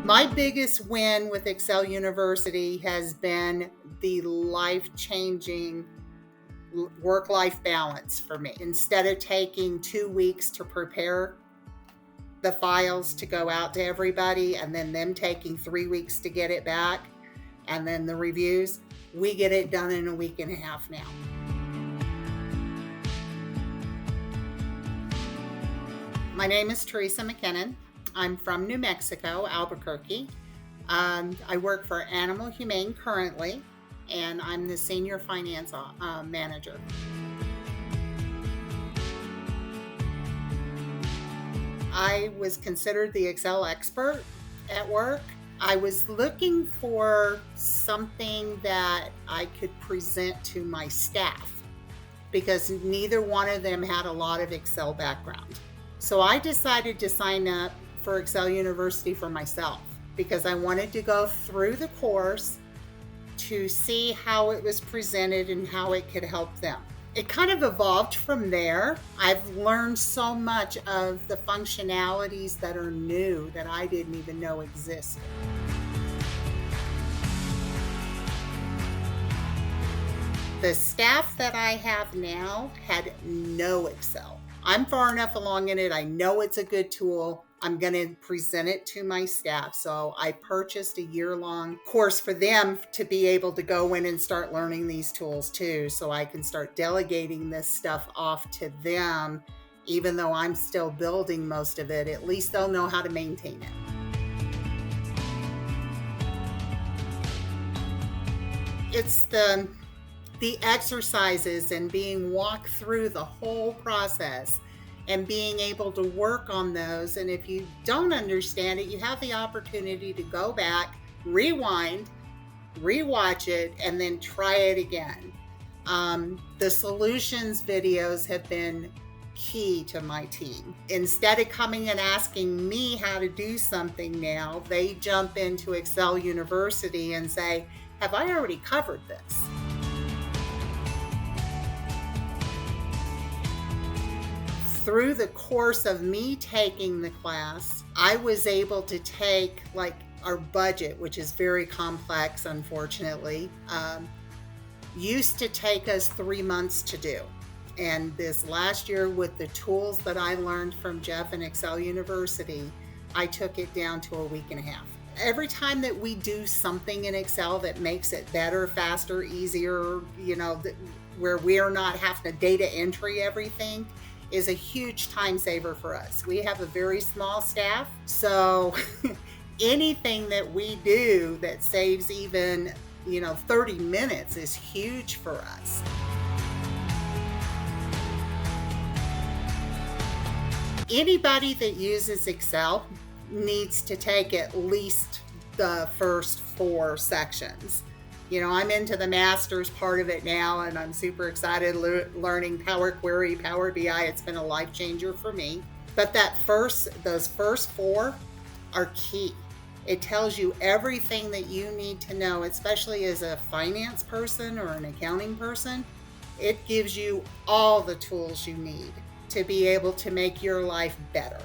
My biggest win with Excel University has been the life-changing work-life balance for me. Instead of taking 2 weeks to prepare the files to go out to everybody and then them taking 3 weeks to get it back and then the reviews, we get it done in a week and a half now. My name is Teresa McKinnon. I'm from New Mexico, Albuquerque. I work for Animal Humane currently, and I'm the senior finance manager. I was considered the Excel expert at work. I was looking for something that I could present to my staff because neither one of them had a lot of Excel background. So I decided to sign up for Excel University for myself because I wanted to go through the course to see how it was presented and how it could help them. It kind of evolved from there. I've learned so much of the functionalities that are new that I didn't even know existed. The staff that I have now had no Excel. I'm far enough along in it. I know it's a good tool. I'm going to present it to my staff. So I purchased a year-long course for them to be able to go in and start learning these tools too. So I can start delegating this stuff off to them. Even though I'm still building most of it, at least they'll know how to maintain it. It's the exercises and being walked through the whole process and being able to work on those. And if you don't understand it, you have the opportunity to go back, rewind, rewatch it, and then try it again. The solutions videos have been key to my team. Instead of coming and asking me how to do something now, they jump into Excel University and say, have I already covered this? Through the course of me taking the class, I was able to take like our budget, which is very complex, unfortunately, used to take us 3 months to do. And this last year with the tools that I learned from Jeff and Excel University, I took it down to a week and a half. Every time that we do something in Excel that makes it better, faster, easier, where we are not having to data entry everything, is a huge time saver for us. We have a very small staff, so anything that we do that saves even 30 minutes is huge for us. Anybody that uses Excel needs to take at least the first 4 sections. I'm into the master's part of it now, and I'm super excited learning Power Query, Power BI. It's been a life changer for me. But those first 4 are key. It tells you everything that you need to know, especially as a finance person or an accounting person. It gives you all the tools you need to be able to make your life better.